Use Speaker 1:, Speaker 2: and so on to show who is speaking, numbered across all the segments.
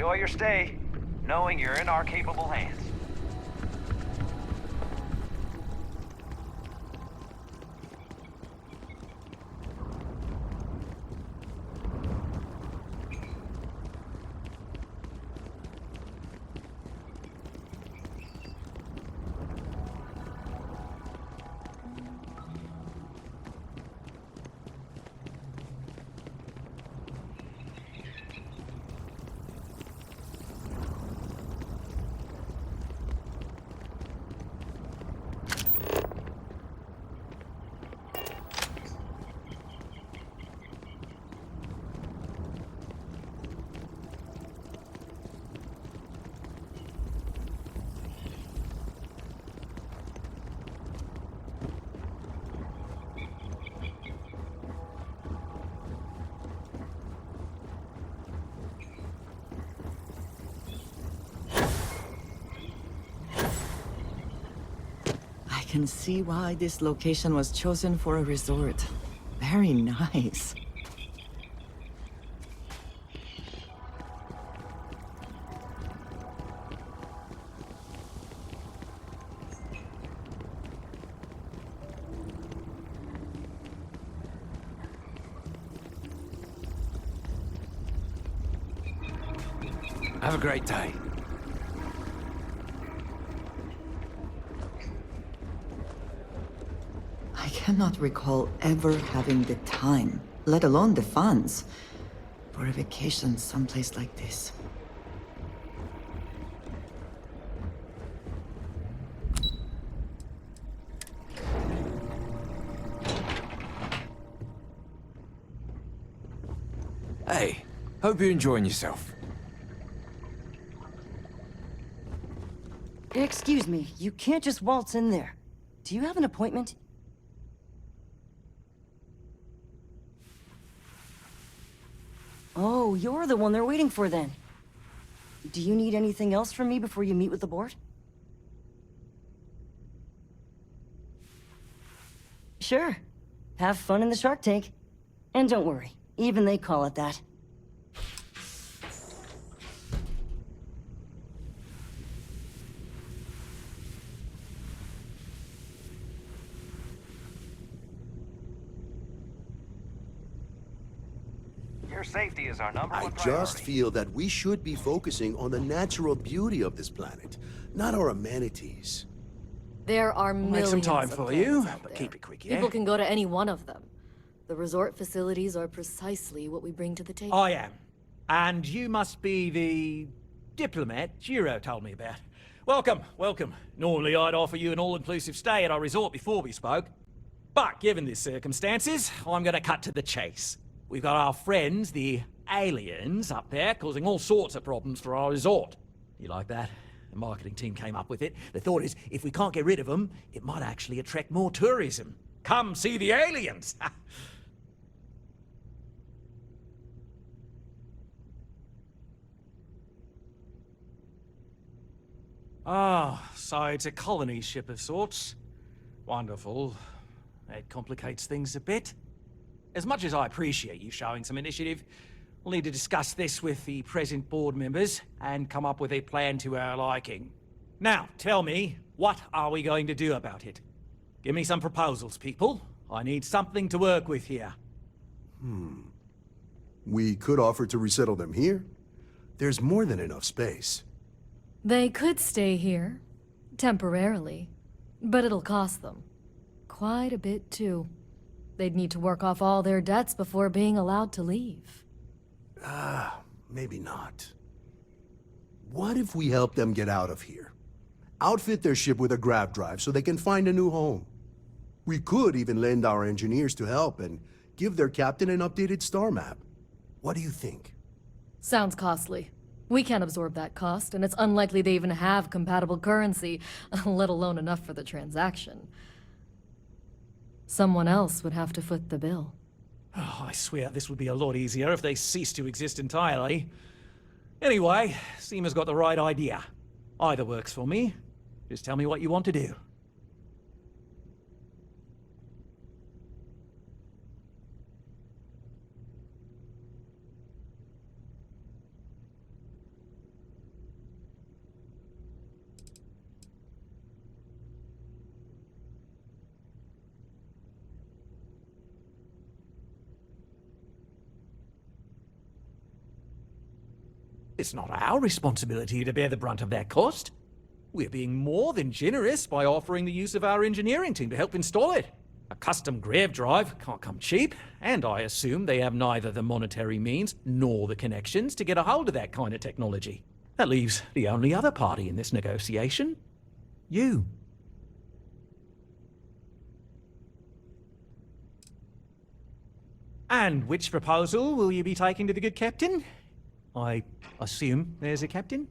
Speaker 1: enjoy your stay, knowing you're in our capable hands.
Speaker 2: I can see why this location was chosen for a resort. Very nice.
Speaker 3: Have a great day.
Speaker 2: I cannot recall ever having the time, let alone the funds, for a vacation someplace like this.
Speaker 3: Hey, hope you're enjoying yourself.
Speaker 4: Excuse me, you can't just waltz in there. Do you have an appointment? Oh, you're the one they're waiting for then. Do you need anything else from me before you meet with the board? Sure. Have fun in the shark tank. And don't worry, even they call it that.
Speaker 1: Your safety is our number
Speaker 5: I
Speaker 1: one
Speaker 5: just
Speaker 1: priority.
Speaker 5: feel that we should be focusing on the natural beauty of this planet, not our amenities.
Speaker 6: There are
Speaker 3: Make
Speaker 6: millions
Speaker 3: some time
Speaker 6: of
Speaker 3: for
Speaker 6: planets
Speaker 3: you,
Speaker 6: out
Speaker 3: but
Speaker 6: there.
Speaker 3: keep it quick, yeah?
Speaker 6: People can go to any one of them. The resort facilities are precisely what we bring to the table.
Speaker 7: I am. And you must be the diplomat Jiro told me about. Welcome, welcome. Normally I'd offer you an all-inclusive stay at our resort before we spoke. But given the circumstances, I'm gonna cut to the chase. We've got our friends, the aliens, up there, causing all sorts of problems for our resort. You like that? The marketing team came up with it. The thought is, if we can't get rid of them, it might actually attract more tourism. Come see the aliens! Ah, so it's a colony ship of sorts. Wonderful. It complicates things a bit. As much as I appreciate you showing some initiative, we'll need to discuss this with the present board members and come up with a plan to our liking. Now, tell me, what are we going to do about it? Give me some proposals, people. I need something to work with here.
Speaker 5: We could offer to resettle them here. There's more than enough space.
Speaker 6: They could stay here, temporarily, but it'll cost them. Quite a bit, too. They'd need to work off all their debts before being allowed to leave.
Speaker 5: Maybe not. What if we help them get out of here? Outfit their ship with a grav drive so they can find a new home. We could even lend our engineers to help and give their captain an updated star map. What do you think?
Speaker 6: Sounds costly. We can't absorb that cost, and it's unlikely they even have compatible currency, let alone enough for the transaction. Someone else would have to foot the bill.
Speaker 7: Oh, I swear this would be a lot easier if they ceased to exist entirely. Anyway, Seema's got the right idea. Either works for me. Just tell me what you want to do. It's not our responsibility to bear the brunt of that cost. We're being more than generous by offering the use of our engineering team to help install it. A custom grav drive can't come cheap, and I assume they have neither the monetary means nor the connections to get a hold of that kind of technology. That leaves the only other party in this negotiation. You. And which proposal will you be taking to the good captain? I assume there's a captain?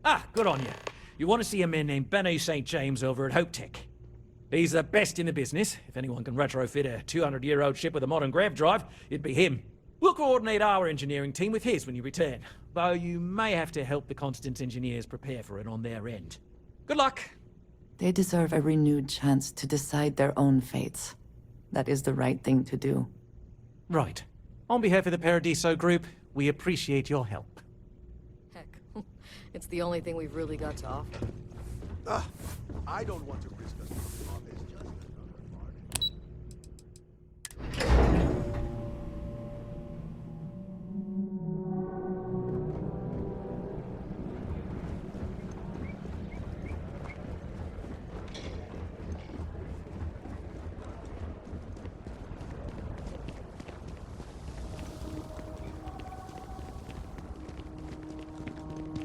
Speaker 7: Ah, good on you. You want to see a man named Benny St. James over at Hope Tech. He's the best in the business. If anyone can retrofit a 200-year-old ship with a modern grav drive, it'd be him. We'll coordinate our engineering team with his when you return, though you may have to help the Constance engineers prepare for it on their end. Good luck!
Speaker 2: They deserve a renewed chance to decide their own fates. That is the right thing to do.
Speaker 7: Right. On behalf of the Paradiso Group, we appreciate your help.
Speaker 6: Heck, it's the only thing we've really got to offer.
Speaker 5: I don't want to risk us moving on this just another party.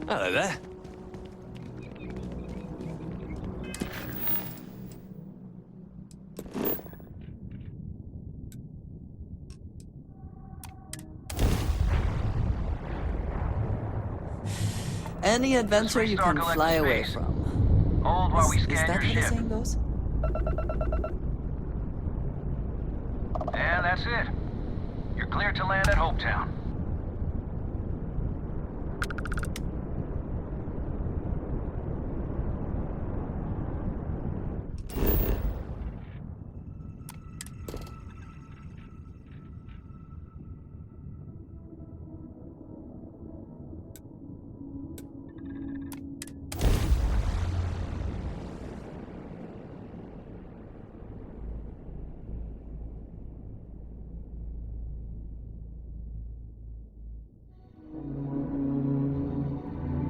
Speaker 3: Hello there.
Speaker 2: Any adventure you can
Speaker 1: restart
Speaker 2: fly
Speaker 1: collective
Speaker 2: away
Speaker 1: space.
Speaker 2: from.
Speaker 1: Hold while we
Speaker 2: Is
Speaker 1: scan
Speaker 2: that
Speaker 1: your
Speaker 2: how the
Speaker 1: ship.
Speaker 2: saying goes?
Speaker 1: And that's it. You're clear to land at Hopetown.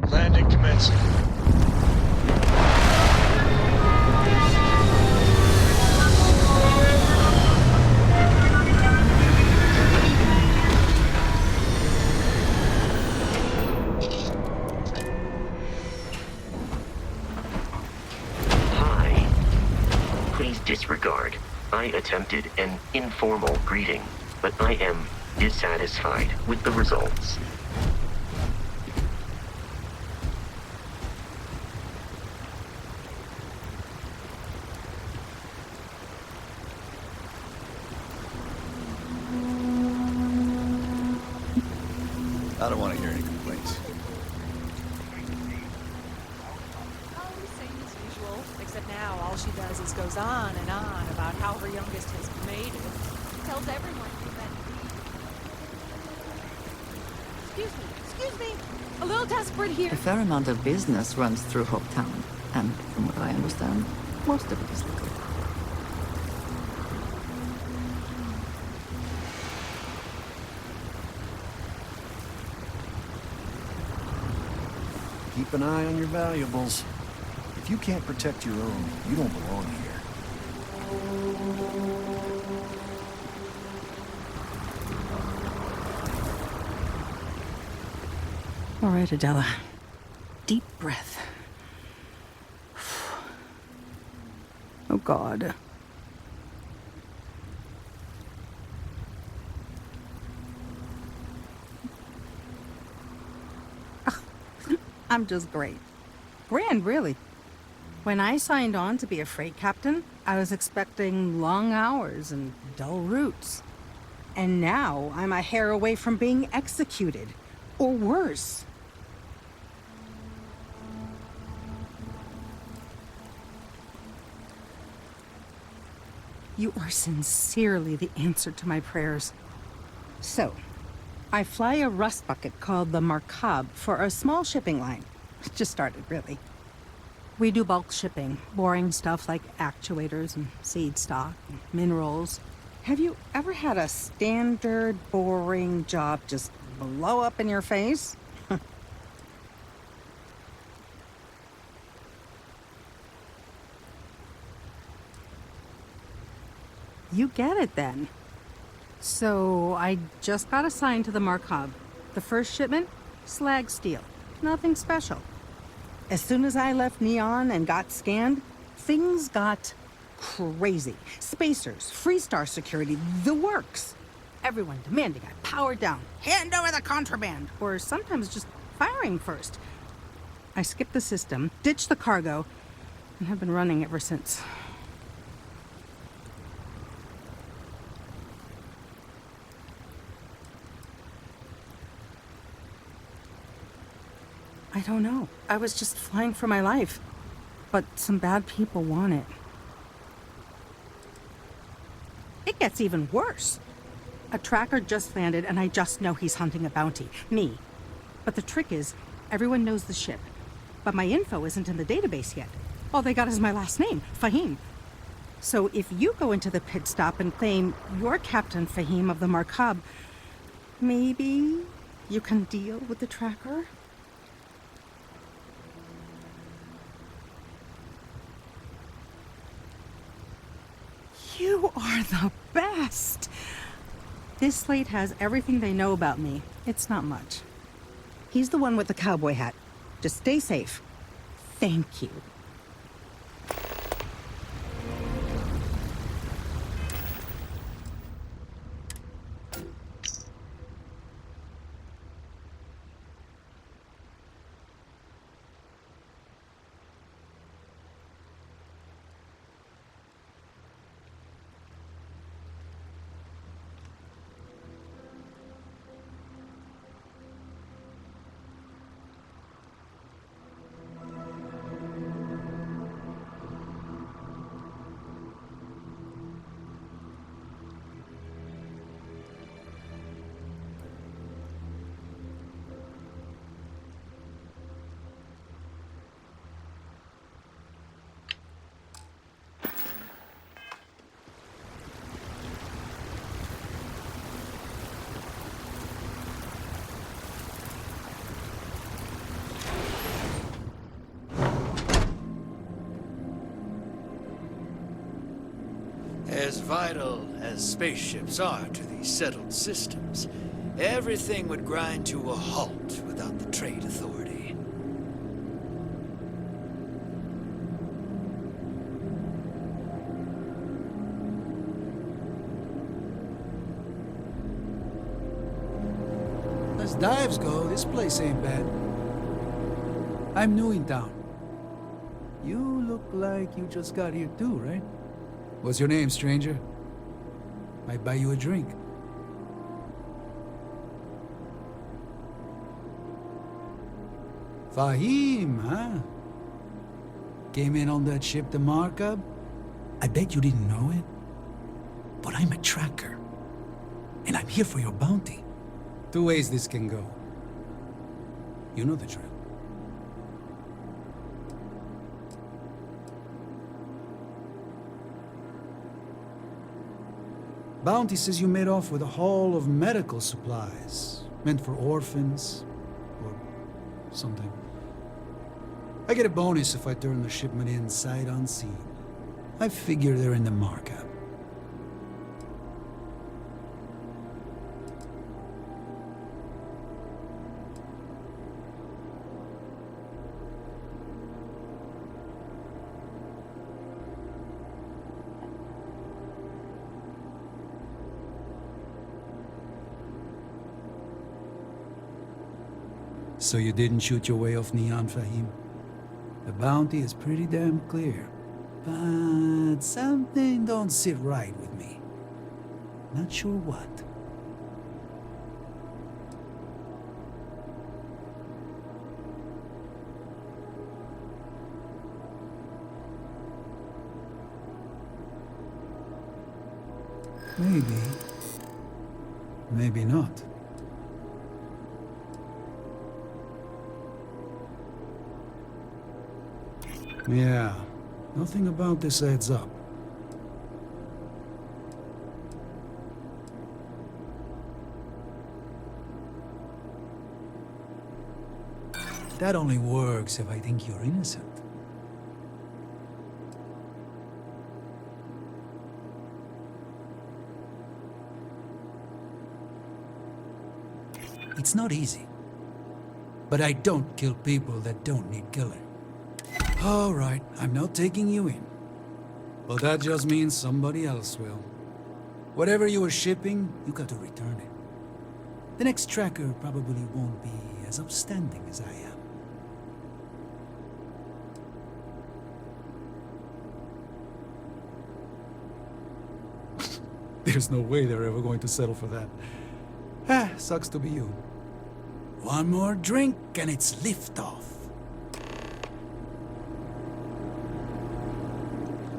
Speaker 8: Landing commencing.
Speaker 9: Hi. Please disregard. I attempted an informal greeting, but I am dissatisfied with the results.
Speaker 8: I don't want to hear any complaints.
Speaker 10: Oh, same as usual. Except now all she does is goes on and on about how her youngest has made it. She tells everyone that. Excuse me. A little desperate here.
Speaker 2: A fair amount of business runs through Hopetown, and from what I understand, most of it is legal.
Speaker 8: Keep an eye on your valuables. If you can't protect your own, you don't belong here.
Speaker 10: All right, Adela. Deep breath. Oh, God.
Speaker 11: I'm just great. Grand, really. When I signed on to be a freight captain, I was expecting long hours and dull routes. And now I'm a hair away from being executed. Or worse. You are sincerely the answer to my prayers. So, I fly a rust bucket called the Markab for a small shipping line. Just started, really. We do bulk shipping, boring stuff like actuators and seed stock and minerals. Have you ever had a standard, boring job just blow up in your face? You get it then. So I just got assigned to the Markov. The first shipment, slag steel. Nothing special. As soon as I left Neon and got scanned, things got crazy. Spacers, Freestar security, the works. Everyone demanding I power down, hand over the contraband, or sometimes just firing first. I skipped the system, ditched the cargo, and have been running ever since. I don't know. I was just flying for my life. But some bad people want it. It gets even worse. A tracker just landed and I just know he's hunting a bounty. Me. But the trick is, everyone knows the ship. But my info isn't in the database yet. All they got is my last name, Fahim. So if you go into the pit stop and claim you're Captain Fahim of the Markab, maybe you can deal with the tracker? You are the best! This slate has everything they know about me. It's not much. He's the one with the cowboy hat. Just stay safe. Thank you.
Speaker 12: As vital as spaceships are to these settled systems, everything would grind to a halt without the Trade Authority.
Speaker 13: As dives go, this place ain't bad. I'm new in town. You look like you just got here too, right? What's your name, stranger? Might buy you a drink. Fahim, huh? Came in on that ship, the Markab? I bet you didn't know it. But I'm a tracker. And I'm here for your bounty. Two ways this can go. You know the drill. Bounty says you made off with a haul of medical supplies, meant for orphans, or something. I get a bonus if I turn the shipment in sight unseen. I figure they're in the markup. So you didn't shoot your way off Neon, Fahim? The bounty is pretty damn clear. But something don't sit right with me. Not sure what. Maybe. Maybe not. Yeah, nothing about this adds up. That only works if I think you're innocent. It's not easy. But I don't kill people that don't need killing. All right, I'm not taking you in. But that just means somebody else will. Whatever you were shipping, you got to return it. The next tracker probably won't be as upstanding as I am. There's no way they're ever going to settle for that. Ah, sucks to be you. One more drink and it's liftoff.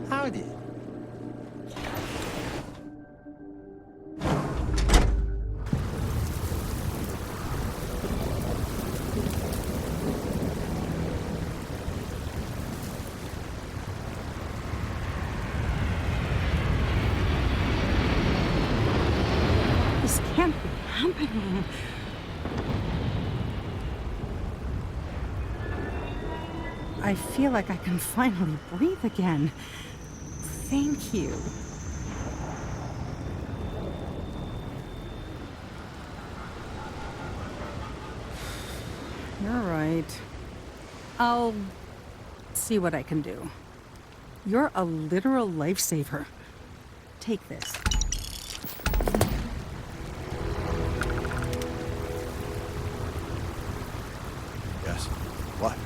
Speaker 14: Howdy.
Speaker 11: This can't be happening. I feel like I can finally breathe again. Thank you. You're right. I'll see what I can do. You're a literal lifesaver. Take this.
Speaker 8: Yes. What?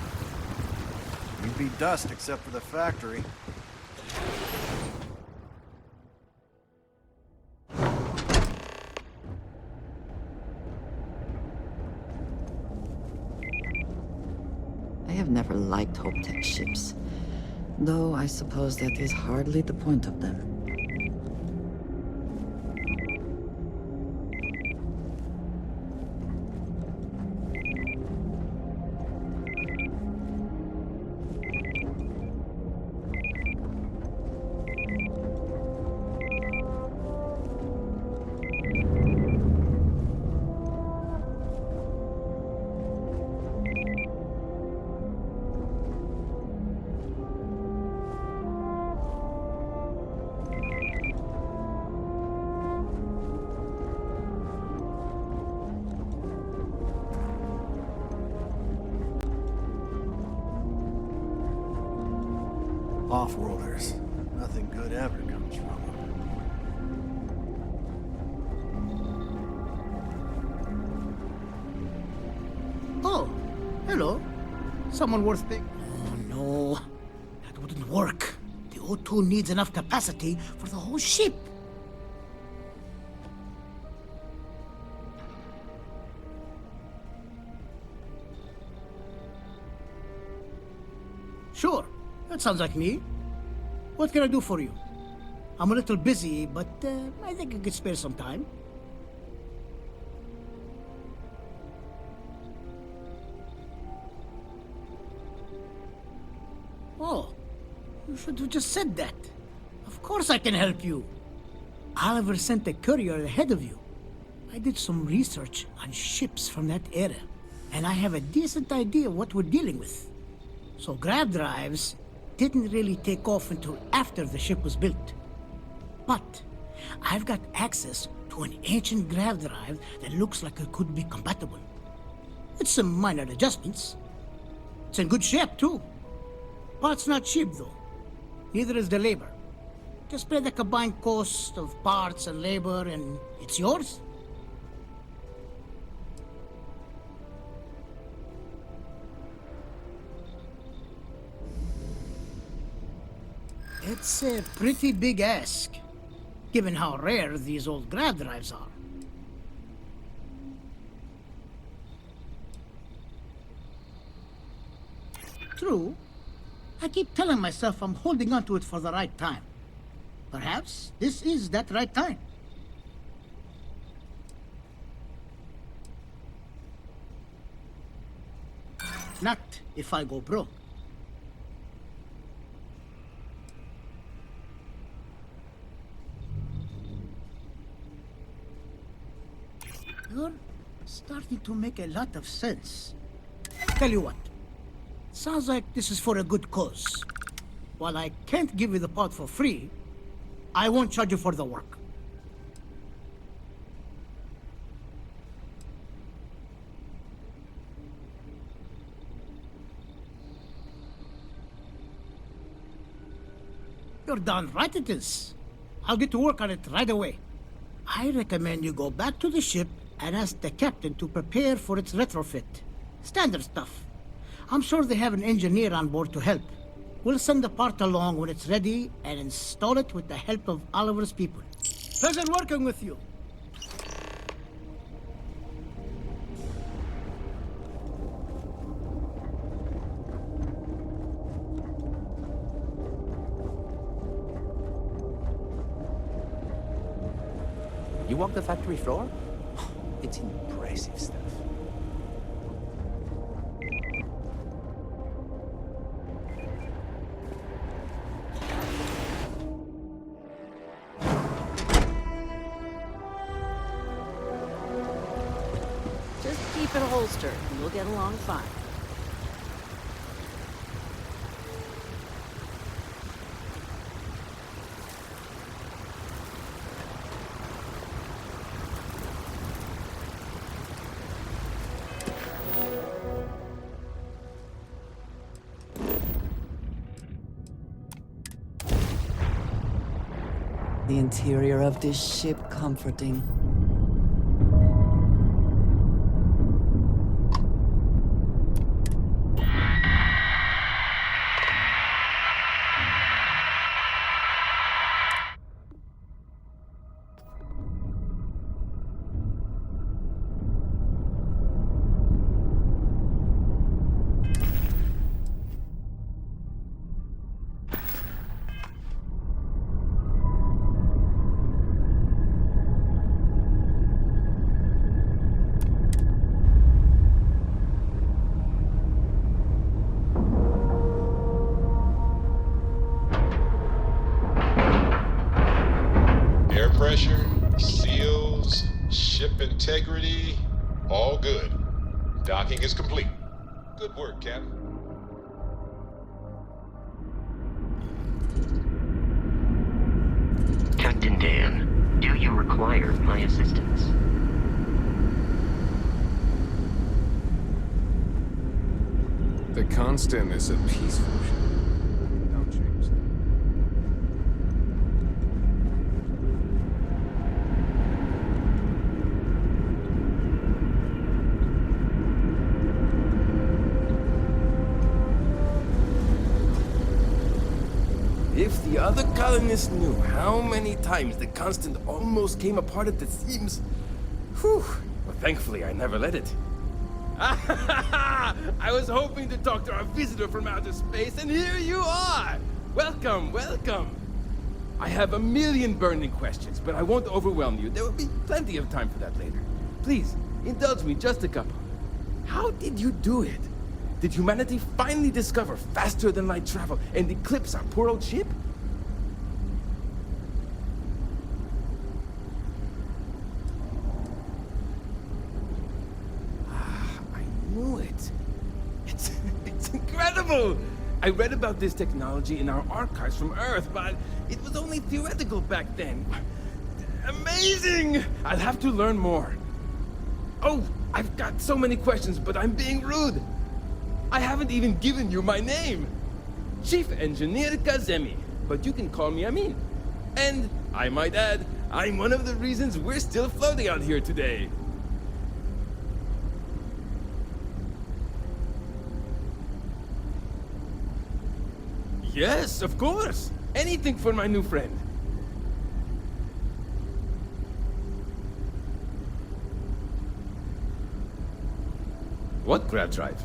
Speaker 8: We'd be dust except for the factory.
Speaker 2: I have never liked Hope-Tech ships, though I suppose that is hardly the point of them.
Speaker 8: Off-worlders. Nothing good ever comes from them.
Speaker 14: Oh, hello. Someone worth picking. Oh, no. That wouldn't work. The O2 needs enough capacity for the whole ship. Sure. That sounds like me. What can I do for you? I'm a little busy, but I think I could spare some time. Oh, you should have just said that. Of course I can help you. Oliver sent a courier ahead of you. I did some research on ships from that era, and I have a decent idea what we're dealing with. So grav drives didn't really take off until after the ship was built. But I've got access to an ancient grav drive that looks like it could be compatible. It's some minor adjustments. It's in good shape, too. Parts not cheap, though. Neither is the labor. Just pay the combined cost of parts and labor, and it's yours. It's a pretty big ask, given how rare these old grav drives are. True. I keep telling myself I'm holding on to it for the right time. Perhaps this is that right time. Not if I go broke. starting to make a lot of sense. Tell you what, sounds like this is for a good cause. While I can't give you the pod for free, I won't charge you for the work. You're darn right it is. I'll get to work on it right away. I recommend you go back to the ship and ask the captain to prepare for its retrofit. Standard stuff. I'm sure they have an engineer on board to help. We'll send the part along when it's ready and install it with the help of Oliver's people. Pleasure working with you.
Speaker 3: You walk the factory floor? It's impressive stuff.
Speaker 15: Just keep it holstered, and we'll get along fine.
Speaker 2: The interior of this ship comforting.
Speaker 16: Air pressure, seals, ship integrity, all good. Docking is complete. Good work, Captain.
Speaker 9: Captain Dan, do you require my assistance?
Speaker 17: The Constant is a peaceful ship. Don't change that.
Speaker 18: If the other colonists knew how many times the Constant almost came apart at the seams, whew, well, thankfully I never let it. I was hoping to talk to our visitor from outer space, and here you are! Welcome, welcome! I have a million burning questions, but I won't overwhelm you. There will be plenty of time for that later. Please, indulge me just a couple. How did you do it? Did humanity finally discover faster than light travel and eclipse our poor old ship? I knew it. It's incredible! I read about this technology in our archives from Earth, but it was only theoretical back then. Amazing! I'll have to learn more. Oh, I've got so many questions, but I'm being rude. I haven't even given you my name. Chief Engineer Kazemi, but you can call me Amin. And, I might add, I'm one of the reasons we're still floating out here today. Yes, of course. Anything for my new friend. What grab drive?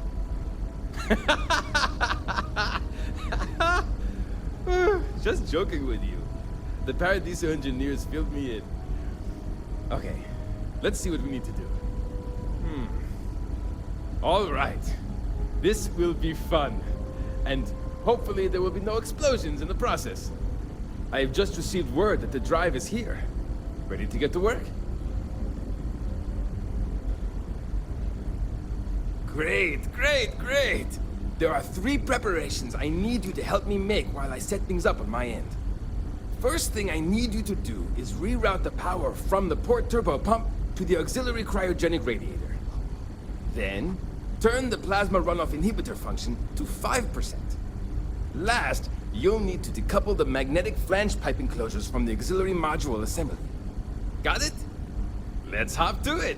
Speaker 18: Just joking with you. The Paradiso engineers filled me in. Okay, let's see what we need to do. All right. This will be fun. And hopefully there will be no explosions in the process. I have just received word that the drive is here. Ready to get to work? Great, great, great! There are 3 preparations I need you to help me make while I set things up on my end. First thing I need you to do is reroute the power from the port turbo pump to the auxiliary cryogenic radiator. Then, turn the plasma runoff inhibitor function to 5%. Last, you'll need to decouple the magnetic flange pipe enclosures from the auxiliary module assembly. Got it? Let's hop to it!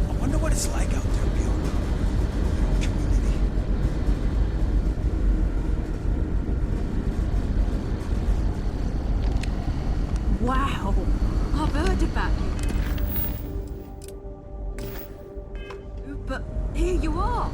Speaker 13: I wonder what it's like out there beyond the community.
Speaker 19: Wow, I've heard about you. But here you are.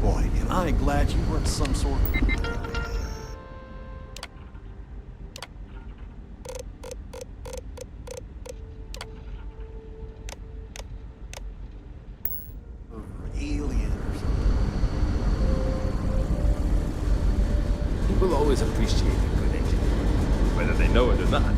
Speaker 8: Boy, am I glad you weren't some sort of alien or something.
Speaker 18: People always appreciate a good engineer, whether they know it or not.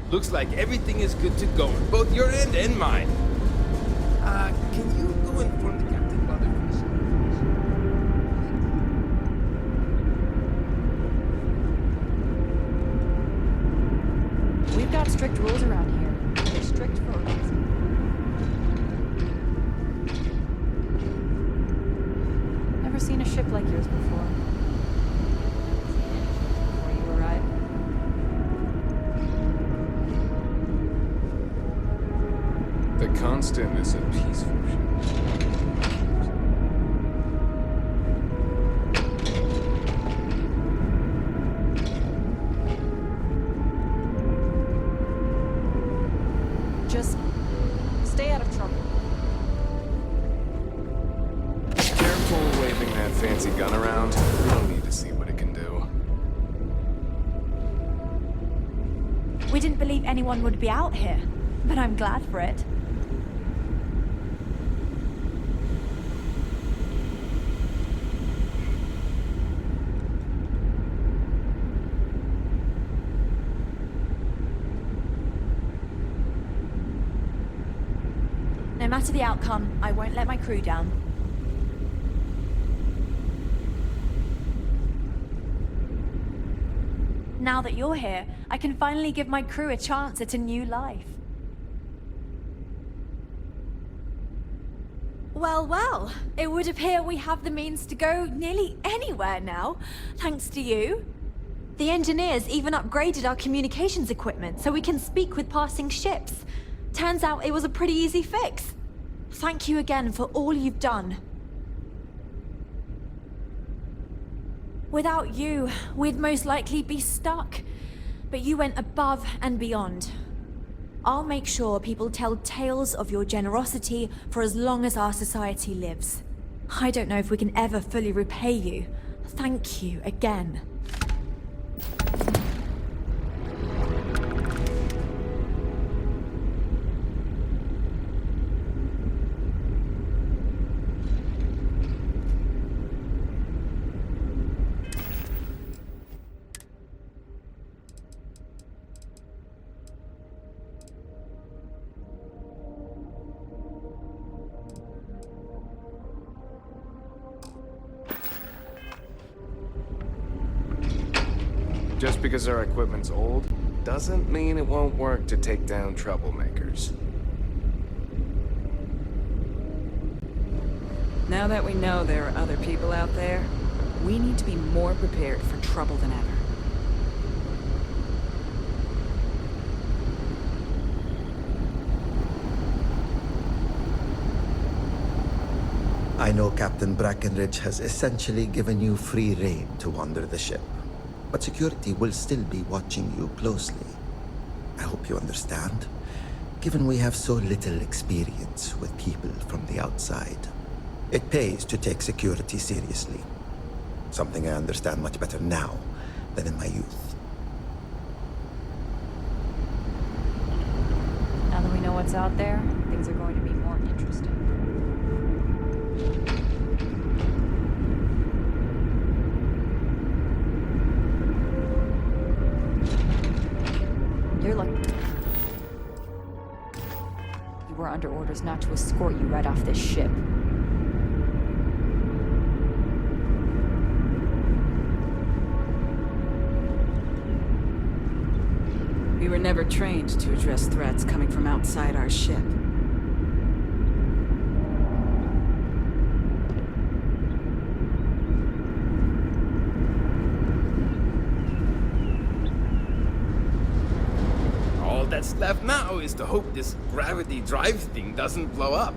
Speaker 18: Looks like everything is good to go on both your end and mine. Can you go inform the captain while they're finishing?
Speaker 10: We've got strict rules around here. They're strict for a reason. Never seen a ship like yours before. Seen any ships before you arrived?
Speaker 17: The Constant is a peaceful ship.
Speaker 10: Just stay out of trouble.
Speaker 17: Careful waving that fancy gun around. We don't need to see what it can do.
Speaker 20: We didn't believe anyone would be out here, but I'm glad for it. No matter the outcome, I won't let my crew down. Now that you're here, I can finally give my crew a chance at a new life. Well, well, it would appear we have the means to go nearly anywhere now, thanks to you. The engineers even upgraded our communications equipment so we can speak with passing ships. Turns out it was a pretty easy fix. Thank you again for all you've done. Without you, we'd most likely be stuck. But you went above and beyond. I'll make sure people tell tales of your generosity for as long as our society lives. I don't know if we can ever fully repay you. Thank you again.
Speaker 17: Just because our equipment's old, doesn't mean it won't work to take down troublemakers.
Speaker 15: Now that we know there are other people out there, we need to be more prepared for trouble than ever.
Speaker 21: I know Captain Brackenridge has essentially given you free rein to wander the ship, but security will still be watching you closely. I hope you understand, given we have so little experience with people from the outside. It pays to take security seriously, something I understand much better now than in my youth.
Speaker 10: Now that we know what's out there, things are going to be more interesting. You're lucky. You were under orders not to escort you right off this ship.
Speaker 15: We were never trained to address threats coming from outside our ship.
Speaker 18: All that's left now is to hope this gravity drive thing doesn't blow up.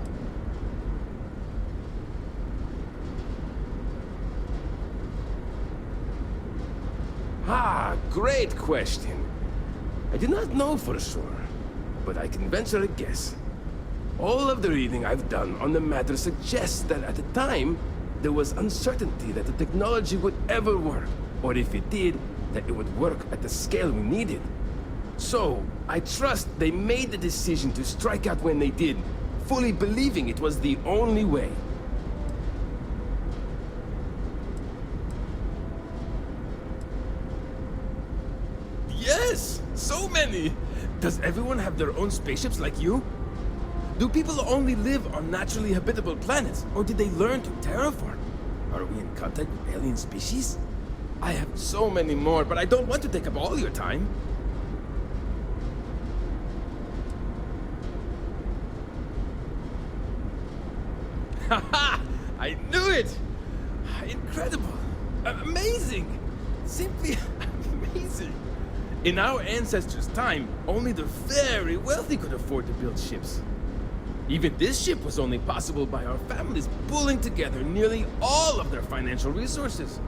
Speaker 18: Ah, great question. I do not know for sure, but I can venture a guess. All of the reading I've done on the matter suggests that at the time, there was uncertainty that the technology would ever work, or if it did, that it would work at the scale we needed. So, I trust they made the decision to strike out when they did, fully believing it was the only way. Yes! So many! Does everyone have their own spaceships like you? Do people only live on naturally habitable planets, or did they learn to terraform? Are we in contact with alien species? I have so many more, but I don't want to take up all your time. Haha! I knew it! Incredible! Amazing! Simply amazing! In our ancestors' time, only the very wealthy could afford to build ships. Even this ship was only possible by our families pulling together nearly all of their financial resources.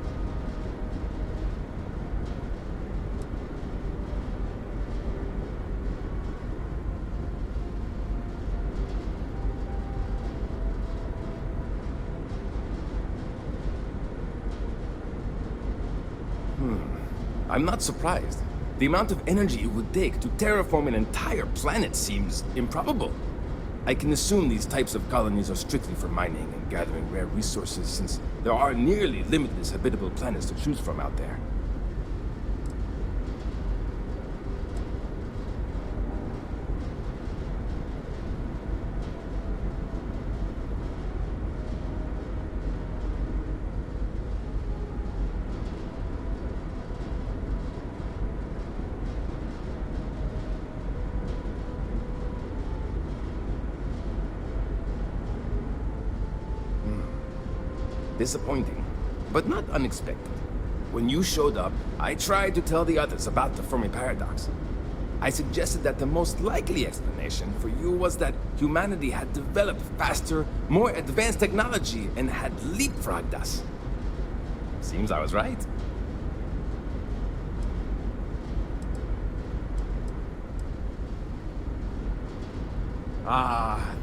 Speaker 18: I'm not surprised. The amount of energy it would take to terraform an entire planet seems improbable. I can assume these types of colonies are strictly for mining and gathering rare resources, since there are nearly limitless habitable planets to choose from out there. Disappointing, but not unexpected. When you showed up, I tried to tell the others about the Fermi paradox. I suggested that the most likely explanation for you was that humanity had developed faster, more advanced technology and had leapfrogged us. Seems I was right.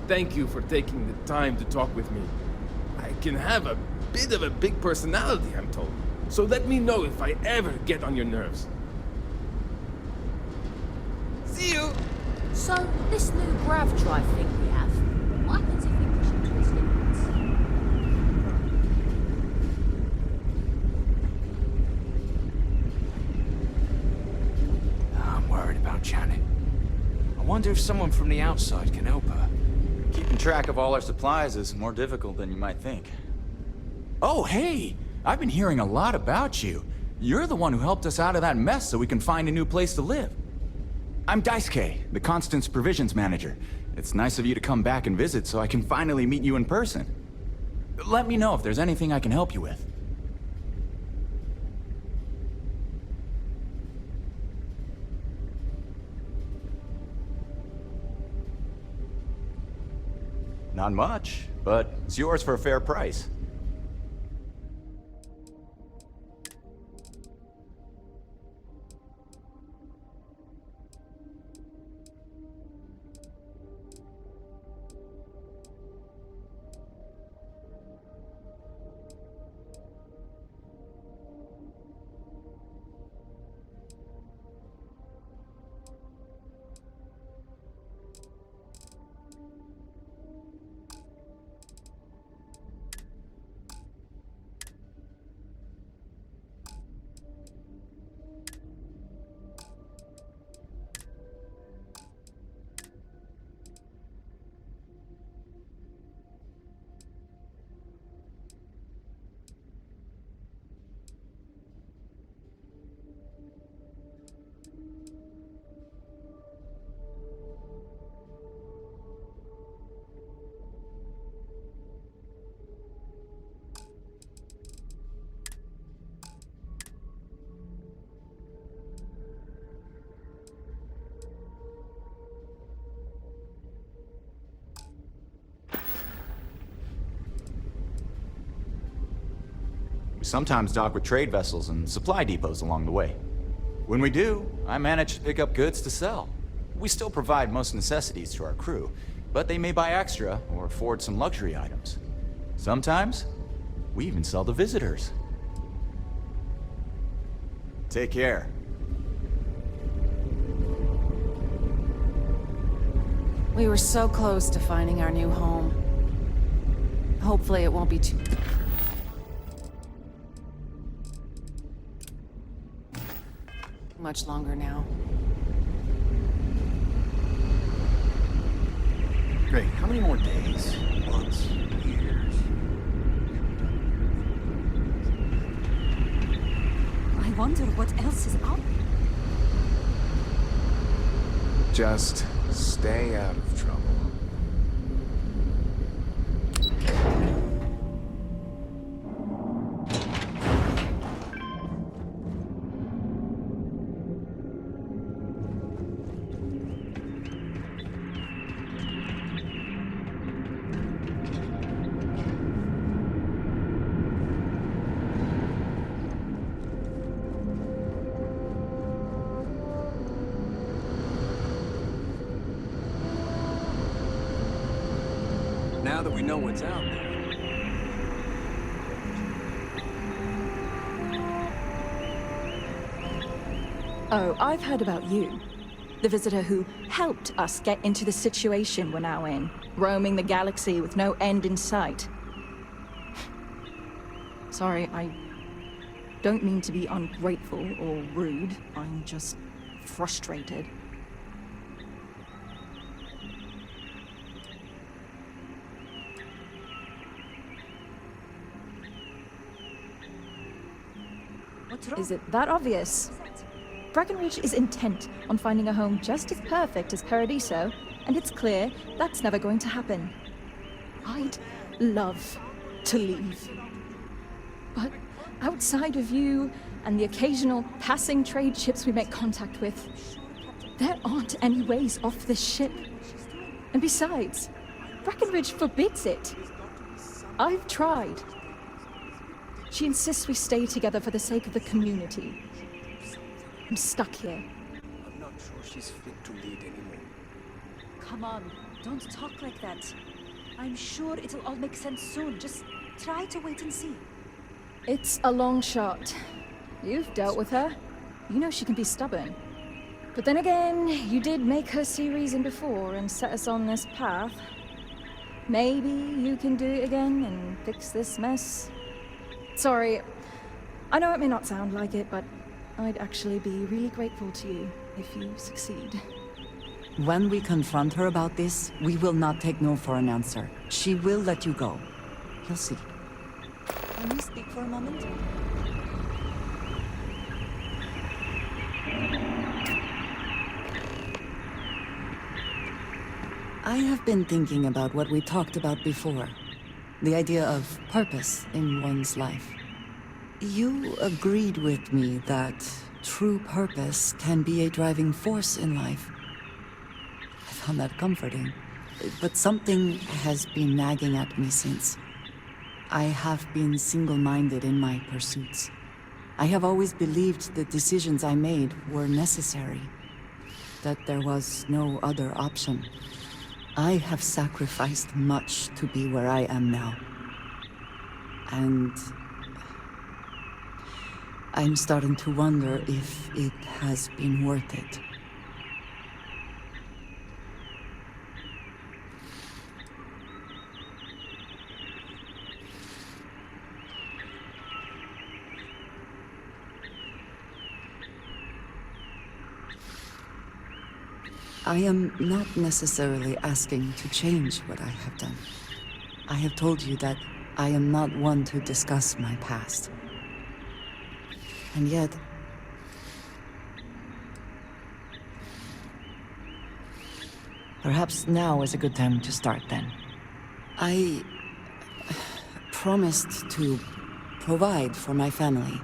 Speaker 18: Thank you for taking the time to talk with me. I can have a bit of a big personality, I'm told. So let me know if I ever get on your nerves. See you!
Speaker 4: So, this new grav drive thing we have, what happens if we push it to its limits?
Speaker 22: I'm worried about Janet. I wonder if someone from the outside can help her.
Speaker 23: Keeping track of all our supplies is more difficult than you might think. Oh, hey! I've been hearing a lot about you. You're the one who helped us out of that mess so we can find a new place to live. I'm Daisuke, the Constance Provisions Manager. It's nice of you to come back and visit so I can finally meet you in person. Let me know if there's anything I can help you with. Not much, but it's yours for a fair price. We sometimes dock with trade vessels and supply depots along the way. When we do, I manage to pick up goods to sell. We still provide most necessities to our crew, but they may buy extra or afford some luxury items. Sometimes, we even sell to visitors. Take care.
Speaker 15: We were so close to finding our new home. Hopefully it won't be too... much longer now.
Speaker 8: Great. How many more days? Months? Years?
Speaker 19: I wonder what else is up.
Speaker 17: Just stay out of trouble.
Speaker 22: Now that we know what's out there.
Speaker 5: Oh, I've heard about you. The visitor who helped us get into the situation we're now in, roaming the galaxy with no end in sight. Sorry, I don't mean to be ungrateful or rude. I'm just frustrated. Is it that obvious? Breckenridge is intent on finding a home just as perfect as Paradiso, and it's clear that's never going to happen. I'd love to leave. But outside of you and the occasional passing trade ships we make contact with, there aren't any ways off this ship. And besides, Breckenridge forbids it. I've tried. She insists we stay together for the sake of the community. I'm stuck here.
Speaker 22: I'm not sure she's fit to lead anymore.
Speaker 19: Come on, don't talk like that. I'm sure it'll all make sense soon. Just try to wait and see.
Speaker 5: It's a long shot. You've dealt with her. You know she can be stubborn. But then again, you did make her see reason before and set us on this path. Maybe you can do it again and fix this mess. Sorry, I know it may not sound like it, but I'd actually be really grateful to you if you succeed.
Speaker 2: When we confront her about this, we will not take no for an answer. She will let you go. You'll see.
Speaker 5: Can you speak for a moment?
Speaker 2: I have been thinking about what we talked about before. The idea of purpose in one's life. You agreed with me that true purpose can be a driving force in life. I found that comforting. But something has been nagging at me since. I have been single-minded in my pursuits. I have always believed the decisions I made were necessary, that there was no other option. I have sacrificed much to be where I am now. And I'm starting to wonder if it has been worth it. I am not necessarily asking to change what I have done. I have told you that I am not one to discuss my past. And yet, perhaps now is a good time to start then. I promised to provide for my family.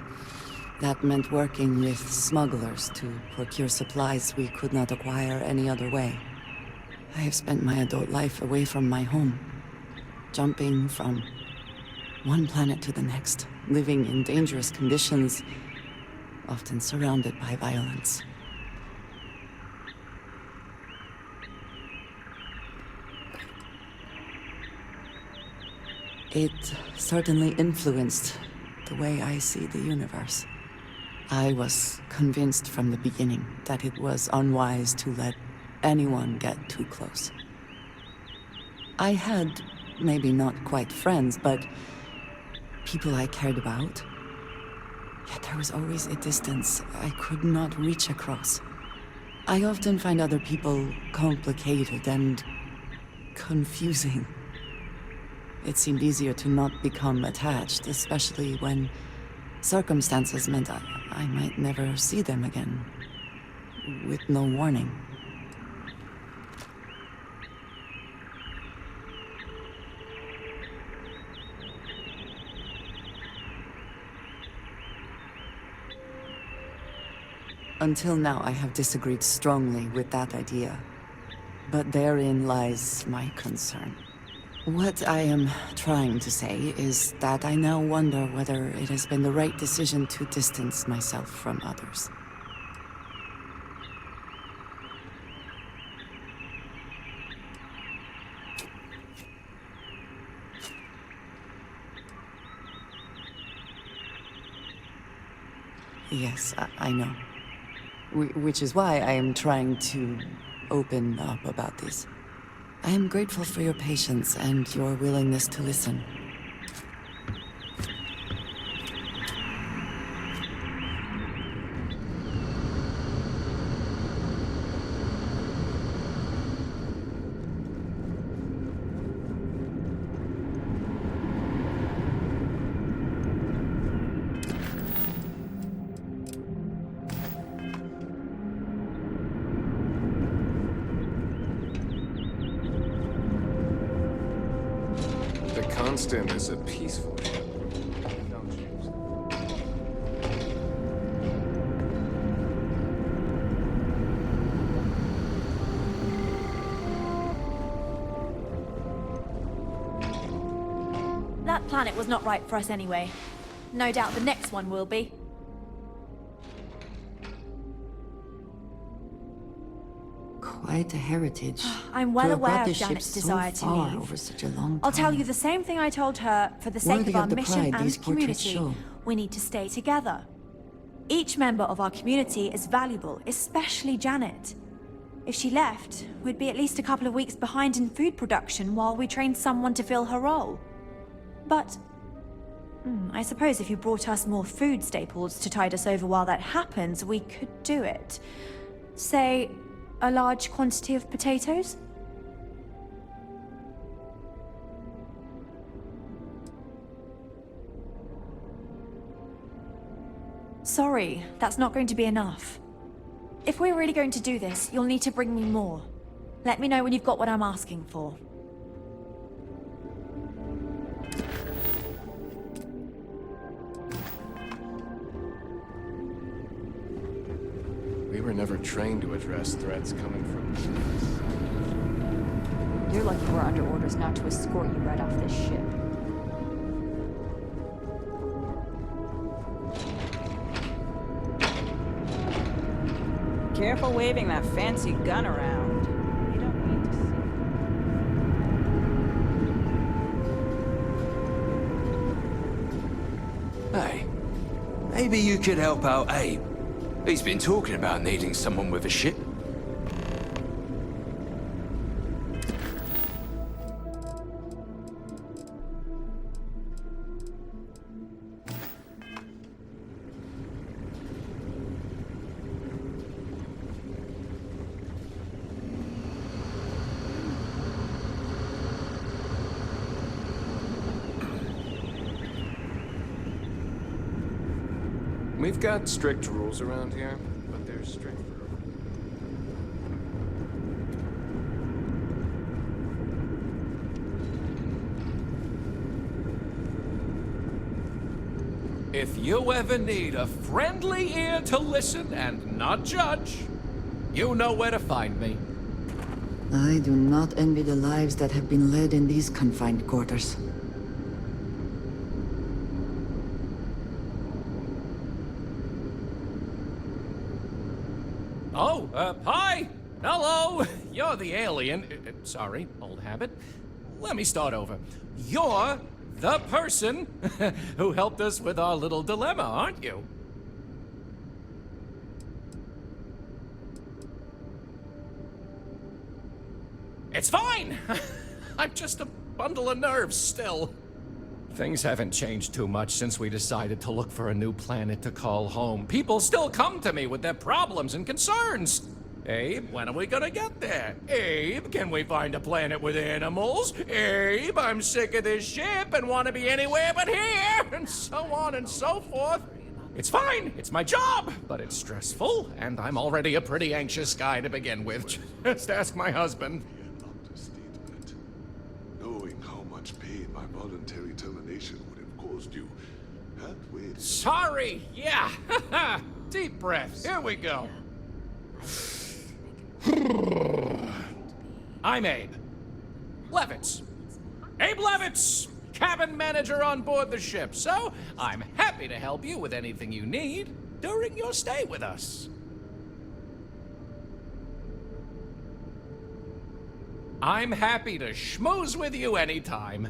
Speaker 2: That meant working with smugglers to procure supplies we could not acquire any other way. I have spent my adult life away from my home, jumping from one planet to the next, living in dangerous conditions, often surrounded by violence. It certainly influenced the way I see the universe. I was convinced from the beginning that it was unwise to let anyone get too close. I had, maybe not quite friends, but people I cared about. Yet there was always a distance I could not reach across. I often find other people complicated and confusing. It seemed easier to not become attached, especially when circumstances meant I might never see them again, with no warning. Until now, I have disagreed strongly with that idea. But therein lies my concern. What I am trying to say is that I now wonder whether it has been the right decision to distance myself from others. Yes, I know. Which is why I am trying to open up about this. I am grateful for your patience and your willingness to listen.
Speaker 17: Constant is a peaceful ship. Don't choose.
Speaker 20: That planet was not right for us anyway. No doubt the next one will be.
Speaker 2: Quite a heritage.
Speaker 20: I'm well
Speaker 2: to have
Speaker 20: aware
Speaker 2: brought
Speaker 20: of
Speaker 2: this ship
Speaker 20: Janet's
Speaker 2: so
Speaker 20: desire to
Speaker 2: far
Speaker 20: leave.
Speaker 2: over such a long time.
Speaker 20: I'll tell you the same thing I told her for the sake
Speaker 2: Worthy
Speaker 20: of our
Speaker 2: of the
Speaker 20: mission
Speaker 2: pride these
Speaker 20: and
Speaker 2: portraits
Speaker 20: community.
Speaker 2: show.
Speaker 20: We need to stay together. Each member of our community is valuable, especially Janet. If she left, we'd be at least a couple of weeks behind in food production while we trained someone to fill her role. But I suppose if you brought us more food staples to tide us over while that happens, we could do it. Say, a large quantity of potatoes? Sorry, that's not going to be enough. If we're really going to do this, you'll need to bring me more. Let me know when you've got what I'm asking for.
Speaker 17: We were never trained to address threats coming from space.
Speaker 19: You're lucky we're under orders not to escort you right off this ship. Careful waving that fancy gun around. You don't need to see.
Speaker 22: Hey, maybe you could help out Abe. He's been talking about needing someone with a ship.
Speaker 17: We've got strict rules around here, but they're strict for
Speaker 1: If you ever need a friendly ear to listen and not judge, you know where to find me.
Speaker 2: I do not envy the lives that have been led in these confined quarters.
Speaker 1: Oh, hi! Hello! You're the alien. Sorry, old habit. Let me start over. You're the person who helped us with our little dilemma, aren't you? It's fine! I'm just a bundle of nerves still. Things haven't changed too much since we decided to look for a new planet to call home. People still come to me with their problems and concerns. Abe, when are we gonna get there? Abe, can we find a planet with animals? Abe, I'm sick of this ship and want to be anywhere but here, and so on and so forth. It's fine, it's my job, but it's stressful, and I'm already a pretty anxious guy to begin with. Just ask my husband.
Speaker 6: Knowing how much pain my voluntary termination would have caused you, had weighed.
Speaker 1: Sorry, yeah. Deep breath, here we go. I'm Abe. Levitz. Abe Levitz, cabin manager on board the ship, so I'm happy to help you with anything you need during your stay with us. I'm happy to schmooze with you anytime.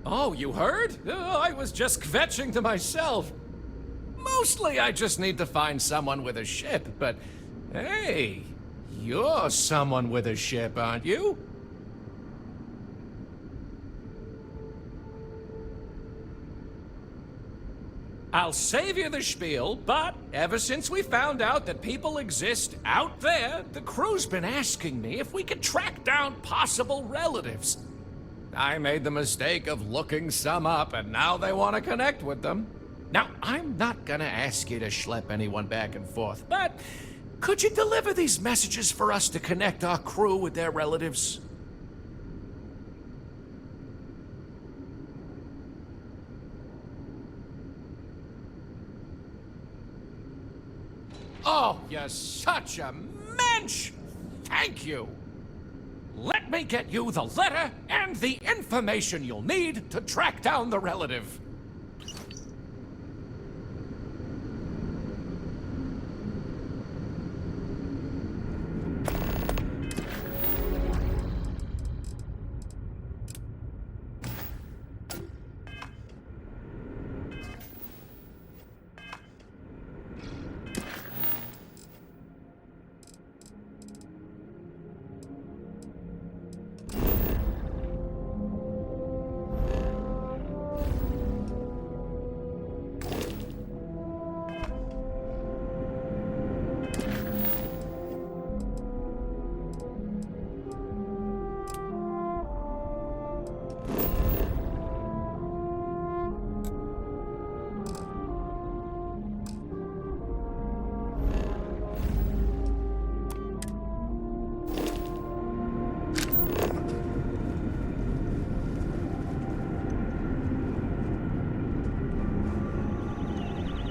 Speaker 1: Oh, you heard? I was just kvetching to myself. Mostly I just need to find someone with a ship, but hey, you're someone with a ship, aren't you? I'll save you the spiel, but ever since we found out that people exist out there, the crew's been asking me if we could track down possible relatives. I made the mistake of looking some up, and now they want to connect with them. Now, I'm not gonna ask you to schlep anyone back and forth, but could you deliver these messages for us to connect our crew with their relatives? Oh, you're such a mensch! Thank you! Let me get you the letter and the information you'll need to track down the relative.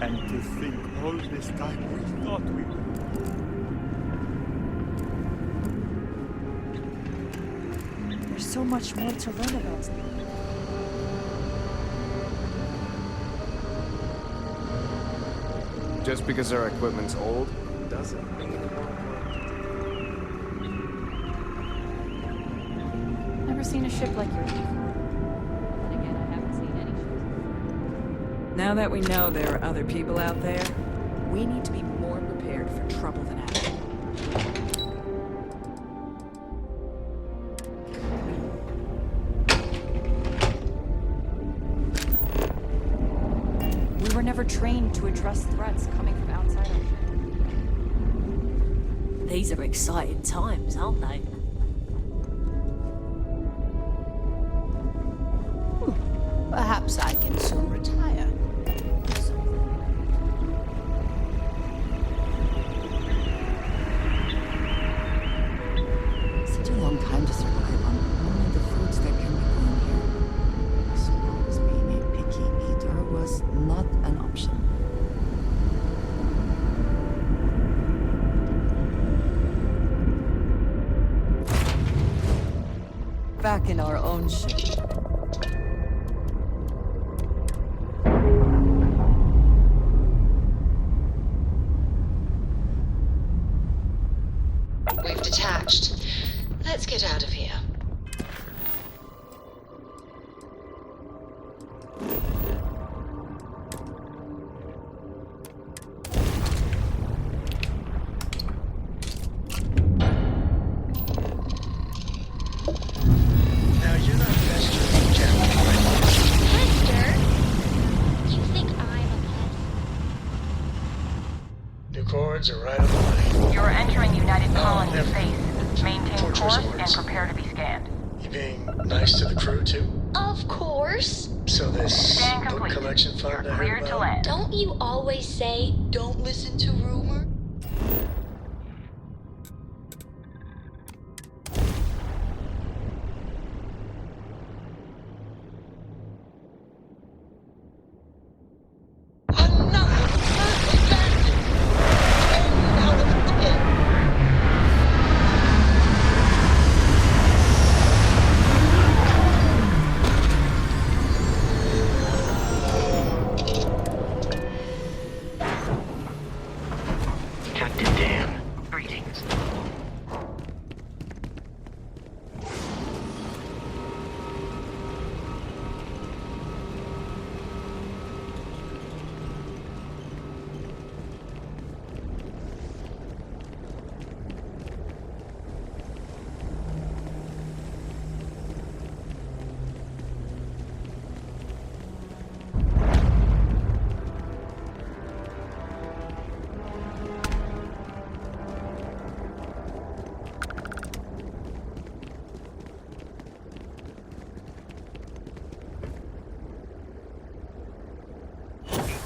Speaker 7: And to think all this time we thought we would.
Speaker 5: There's so much more to learn about them.
Speaker 17: Just because our equipment's old doesn't mean it won't work.
Speaker 10: Never seen a ship like yours before. Then again, I haven't seen any ships.
Speaker 15: Now that we know there are other people out there, we need to be more prepared for trouble than ever.
Speaker 5: We were never trained to address threats coming from outside our ship.
Speaker 4: These are exciting times, aren't they?
Speaker 14: Perhaps I can soon retire.
Speaker 2: Such a long time to survive on only the foods that can be grown here. I suppose being a picky eater was not an option. Back in our own ship.
Speaker 12: We've detached. Let's get out of here. Now you're not pestering me, Captain. Pester? You think
Speaker 3: guards are right on the way.
Speaker 11: You're entering United Colony
Speaker 3: never mind.
Speaker 11: space. Maintain
Speaker 3: Four choice
Speaker 11: course
Speaker 3: words.
Speaker 11: and prepare to be scanned.
Speaker 3: You being nice to the crew, too?
Speaker 12: Of course.
Speaker 3: So this
Speaker 11: Scan
Speaker 3: book
Speaker 11: complete.
Speaker 3: collection fund I heard
Speaker 11: Cleared to
Speaker 3: about?
Speaker 11: land.
Speaker 12: Don't you always say, don't listen to rumor?
Speaker 9: Captain Dan, greetings.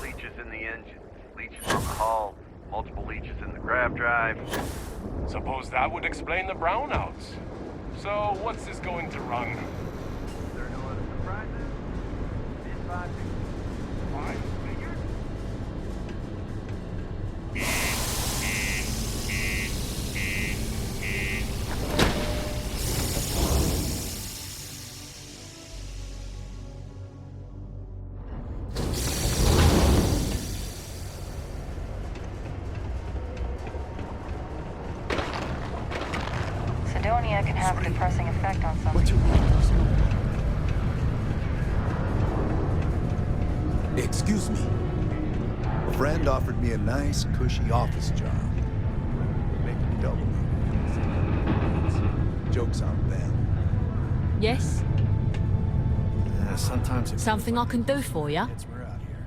Speaker 16: Leeches in the engine, leeches on the hull, multiple leeches in the grav drive.
Speaker 24: Suppose that would explain the brownouts. So, what's this going to run?
Speaker 16: There are no other surprises? Mid-5
Speaker 24: Five figures?
Speaker 11: Sidonia can have a depressing effect on some people.
Speaker 8: Excuse me. A friend offered me a nice, cushy office job. Making double. Joke's on them.
Speaker 4: Yes?
Speaker 8: Sometimes it
Speaker 4: Something I can do for you?
Speaker 8: we're out here.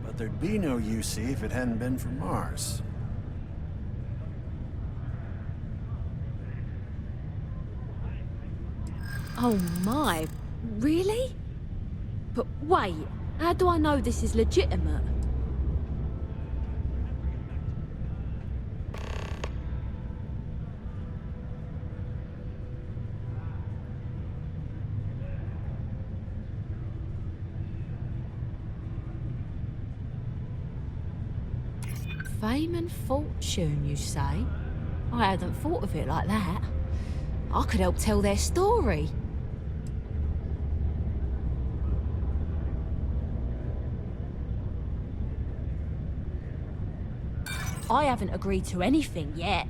Speaker 8: But there'd be no UC if it hadn't been for Mars.
Speaker 4: Oh my, really? But wait, how do I know this is legitimate? Fame and fortune, you say? I hadn't thought of it like that. I could help tell their story. I haven't agreed to anything yet.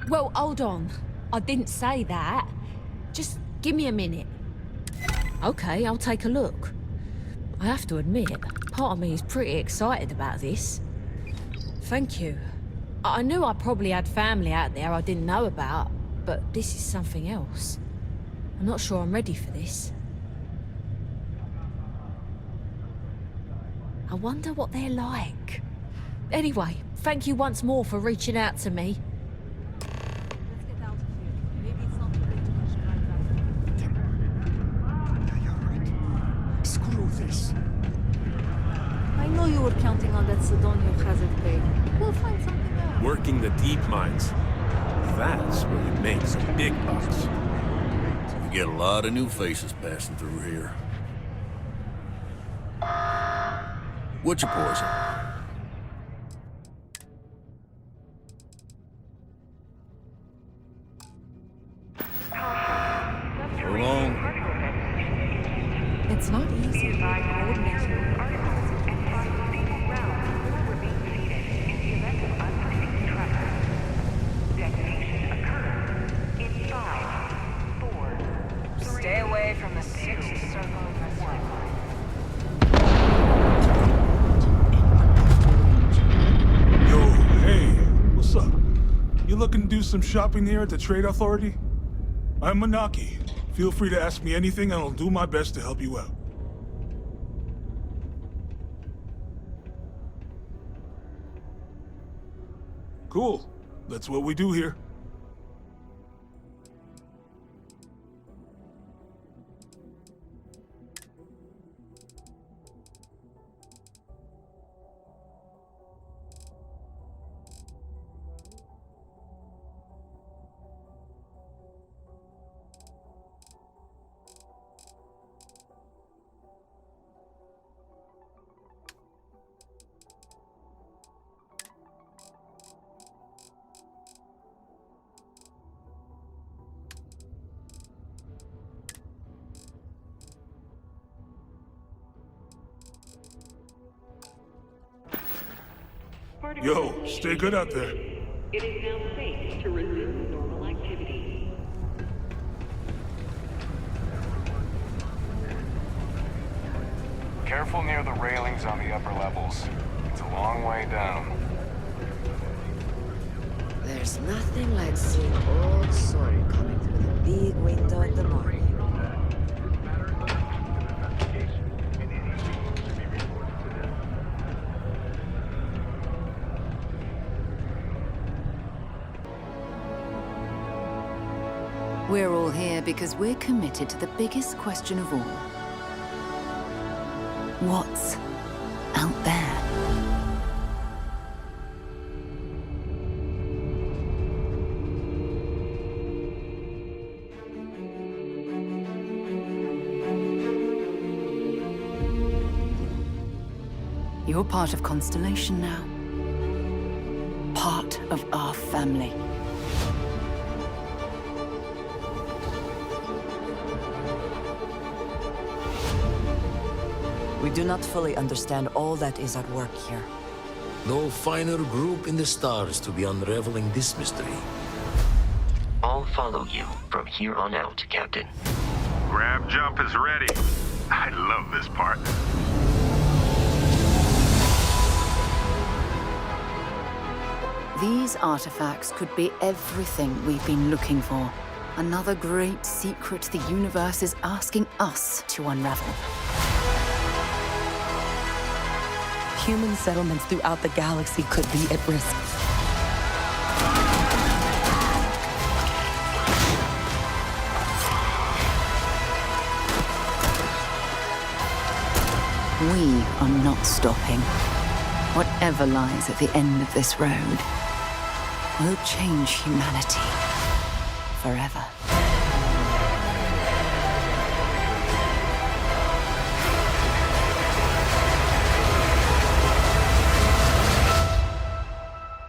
Speaker 4: Well, hold on. I didn't say that. Just give me a minute. Okay, I'll take a look. I have to admit, part of me is pretty excited about this. Thank you. I knew I probably had family out there I didn't know about, but this is something else. I'm not sure I'm ready for this. I wonder what they're like. Anyway, thank you once more for reaching out to me.
Speaker 8: Screw this.
Speaker 19: I know you were counting on that Sidonia hazard pay. We'll find something else.
Speaker 24: Working the deep mines. That's where you make some big bucks.
Speaker 25: We get a lot of new faces passing through here. What's your poison? So long.
Speaker 5: It's not easy.
Speaker 11: Stay away from the sixth circle of the
Speaker 6: Yo, hey, what's up?
Speaker 13: You looking to do some shopping here at the Trade Authority? I'm Manaki. Feel free to ask me anything and I'll do my best to help you out. Cool. That's what we do here. Yo, stay good out there.
Speaker 18: It is now safe to resume normal activity.
Speaker 24: Careful near the railings on the upper levels. It's a long way down.
Speaker 20: There's nothing like seeing old sun coming through the big window in the morning.
Speaker 2: We're all here because we're committed to the biggest question of all. What's out there? You're part of Constellation now. Part of our family. We do not fully understand all that is at work here.
Speaker 21: No finer group in the stars to be unraveling this mystery.
Speaker 9: I'll follow you from here on out, Captain.
Speaker 23: Grab jump is ready. I love this part.
Speaker 2: These artifacts could be everything we've been looking for. Another great secret the universe is asking us to unravel. Human settlements throughout the galaxy could be at risk. We are not stopping. Whatever lies at the end of this road will change humanity forever.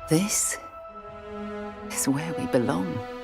Speaker 2: This is where we belong.